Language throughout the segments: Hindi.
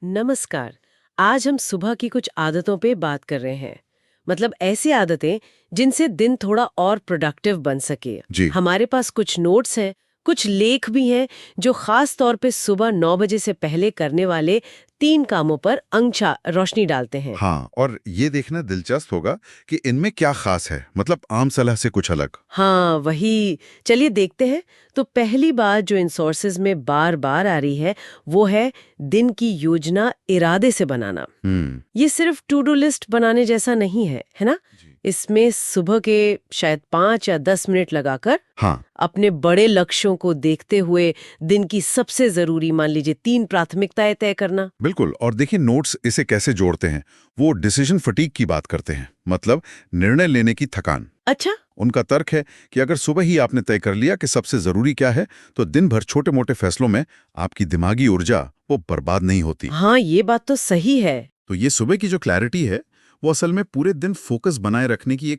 नमस्कार। आज हम सुबह की कुछ आदतों पे बात कर रहे हैं। मतलब ऐसी आदतें जिनसे दिन थोड़ा और प्रोडक्टिव बन सके। जी। हमारे पास कुछ नोट्स हैं, कुछ लेख भी हैं जो खास तौर पे सुबह 9 बजे से पहले करने वाले 3 कामों पर अंशा रोशनी डालते हैं। हाँ, और ये देखना दिलचस्प होगा कि इनमें क्या खास है, मतलब आम सलाह से कुछ अलग। हाँ, वही। चलिए देखते हैं। तो पहली बात जो इन सोर्सेज में बार-बार आ रही है, वो है दिन की योजना इरादे से बनाना। हम्म। ये सिर्फ टू डू लिस्ट बनाने जैसा नहीं है, है ना? जी। इसमें सुबह के शायद 5 या 10 मिनट लगाकर हाँ, अपने बड़े लक्ष्यों को देखते हुए दिन की सबसे जरूरी मान लीजिए 3 प्राथमिकताएं तय करना। बिल्कुल। और देखिए नोट्स इसे कैसे जोड़ते हैं। वो डिसीजन फटीग की बात करते हैं, मतलब निर्णय लेने की थकान। अच्छा। उनका तर्क है कि अगर सुबह ही आपने तय कर लिया कि सबसे जरूरी क्या है, तो दिन भर छोटे मोटे फैसलों में आपकी दिमागी ऊर्जा वो बर्बाद नहीं होती। हाँ, ये बात तो सही है। तो ये सुबह की जो क्लैरिटी है, वो असल में पूरे दिन फोकस बनाए रखने की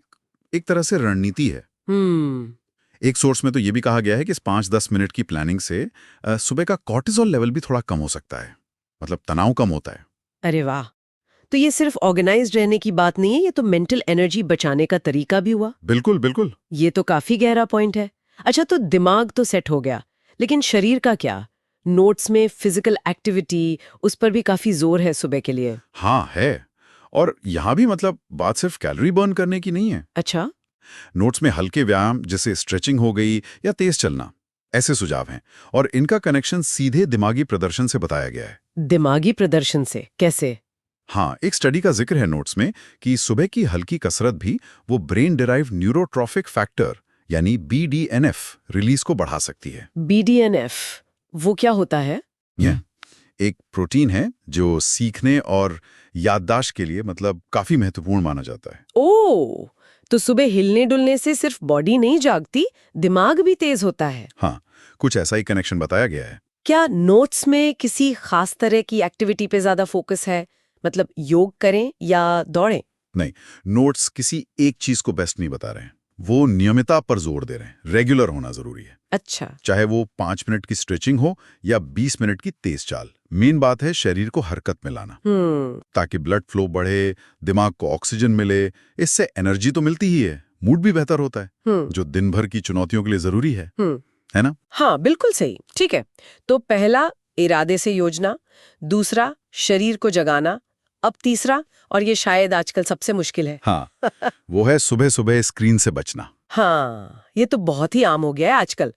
एक तरह से रणनीति है। हम्म। एक सोर्स में तो ये भी कहा गया है कि इस 5-10 मिनट की प्लानिंग से सुबह का कॉर्टिसोल लेवल भी थोड़ा कम हो सकता है, मतलब तनाव कम होता है। अरे वाह। तो ये सिर्फ ऑर्गेनाइज्ड रहने की बात नहीं है, ये तो मेंटल एनर्जी बचाने का तरीका भी हुआ। बिल्कुल बिल्कुल। ये तो काफी गहरा पॉइंट है। अच्छा, तो दिमाग तो सेट हो गया, लेकिन शरीर का क्या? नोट्स में फिजिकल एक्टिविटी, उस पर भी काफी जोर है सुबह के लिए। हाँ है। और यहाँ भी मतलब बात सिर्फ कैलोरी बर्न करने की नहीं है। अच्छा। नोट्स में हल्के व्यायाम जैसे स्ट्रेचिंग हो गई या तेज चलना, ऐसे सुझाव हैं। और इनका कनेक्शन सीधे दिमागी प्रदर्शन से बताया गया है। दिमागी प्रदर्शन से कैसे? हाँ, एक स्टडी का जिक्र है नोट्स में कि सुबह की हल्की कसरत भी वो ब्रेन डिराइव न्यूरोट्रॉफिक फैक्टर यानी BDNF रिलीज को बढ़ा सकती है। BDNF वो क्या होता है? यह एक प्रोटीन है जो सीखने और याददाश्त के लिए मतलब काफी महत्वपूर्ण माना जाता है। ओ, तो सुबह हिलने डुलने से सिर्फ बॉडी नहीं जागती, दिमाग भी तेज होता है। हाँ, कुछ ऐसा ही कनेक्शन बताया गया है। क्या नोट्स में किसी खास तरह की एक्टिविटी पे ज्यादा फोकस है? मतलब योग करें या दौड़ें? नहीं, नोट्स किसी एक चीज को बेस्ट नहीं बता रहे हैं। वो नियमितता पर जोर दे रहे हैं, रेगुलर होना जरूरी है। अच्छा। चाहे वो 5 मिनट की स्ट्रेचिंग हो या 20 मिनट की तेज चाल, मेन बात है शरीर को हरकत में लाना, ताकि ब्लड फ्लो बढ़े, दिमाग को ऑक्सीजन मिले। इससे एनर्जी तो मिलती ही है, मूड भी बेहतर होता है, जो दिन भर की चुनौतियों के लिए जरूरी है ना? हाँ, बिल्कुल सही। ठीक है। तो पहला, इरादे से योजना। दूसरा, शरीर को जगाना। अब तीसरा, और ये शायद आजकल सबसे मुश्किल है। हाँ, वो है सुबह सुबह स्क्रीन से बचना। हाँ, ये तो बहुत ही आम हो गया है आजकल।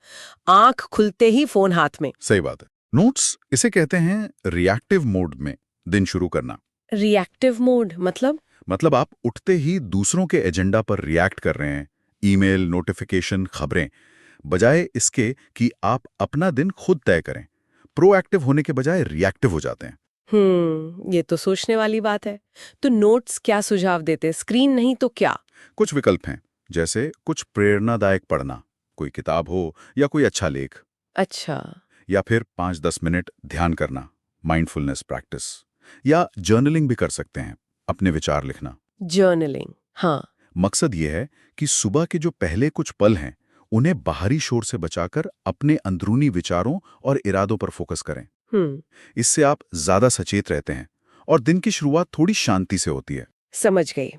आंख खुलते ही फोन हाथ में। सही बात है। नोट्स इसे कहते हैं रिएक्टिव मोड में दिन शुरू करना। रिएक्टिव मोड मतलब आप उठते ही दूसरों के एजेंडा पर रिएक्ट कर रहे हैं, ईमेल, नोटिफिकेशन, खबरें, बजाय इसके कि आप अपना दिन खुद तय करें। प्रोएक्टिव होने के बजाय रिएक्टिव हो जाते हैं। ये तो सोचने वाली बात है। तो नोट्स क्या सुझाव देते? स्क्रीन नहीं तो क्या? कुछ विकल्प हैं, जैसे कुछ प्रेरणादायक पढ़ना, कोई किताब हो या कोई अच्छा लेख, अच्छा। या फिर 5-10 मिनट ध्यान करना, माइंडफुलनेस प्रैक्टिस, या जर्नलिंग भी कर सकते हैं, अपने विचार लिखना। जर्नलिंग। हाँ। मकसद ये है कि सुबह के जो पहले कुछ पल हैं, उन्हें बाहरी शोर से बचाकर अपने अंदरूनी विचारों और इरादों पर फोकस करें। हम्म। इससे आप ज्यादा सचेत रहते हैं और दिन की शुरुआत थोड़ी शांति से होती है। समझ गई।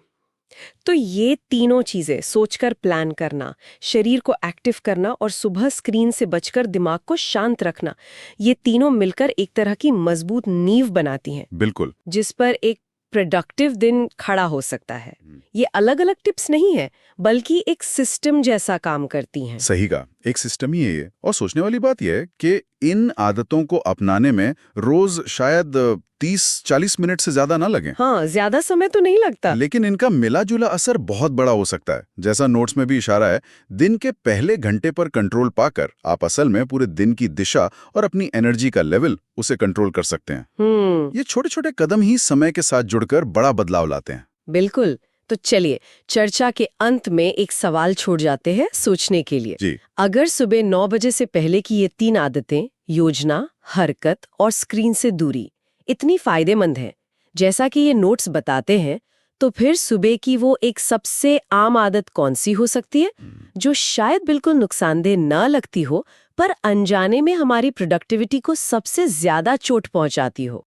तो ये तीनों चीजें, सोचकर प्लान करना, शरीर को एक्टिव करना और सुबह स्क्रीन से बचकर दिमाग को शांत रखना, ये तीनों मिलकर एक तरह की मजबूत नींव बनाती हैं, बिल्कुल। जिस पर एक प्रोडक्टिव दिन खड़ा हो सकता है। ये अलग-अलग टिप्स नहीं है, बल्कि एक सिस्टम जैसा काम करती हैं। सही कहा, एक सिस्टम ही है ये। और सोचने वाली बात यह है कि इन आदतों को अपनाने में रोज शायद 30-40 मिनट से ज्यादा ना लगे, हाँ, ज्यादा समय तो नहीं लगता। लेकिन इनका मिला जुला असर बहुत बड़ा हो सकता है। जैसा नोट्स में भी इशारा है, दिन के पहले घंटे पर कंट्रोल पाकर आप असल में पूरे दिन की दिशा और अपनी एनर्जी का लेवल उसे कंट्रोल कर सकते हैं। ये छोटे छोटे कदम ही समय के साथ जुड़कर बड़ा बदलाव लाते हैं। बिल्कुल। तो चलिए, चर्चा के अंत में एक सवाल छोड़ जाते हैं सोचने के लिए। जी। अगर सुबह 9 बजे से पहले की ये 3 आदतें, योजना, हरकत और स्क्रीन से दूरी, इतनी फायदेमंद हैं, जैसा कि ये नोट्स बताते हैं, तो फिर सुबह की वो एक सबसे आम आदत कौन सी हो सकती है, जो शायद बिल्कुल नुकसानदेह न लगती हो, पर अनजाने में हमारी प्रोडक्टिविटी को सबसे ज्यादा चोट पहुंचाती हो?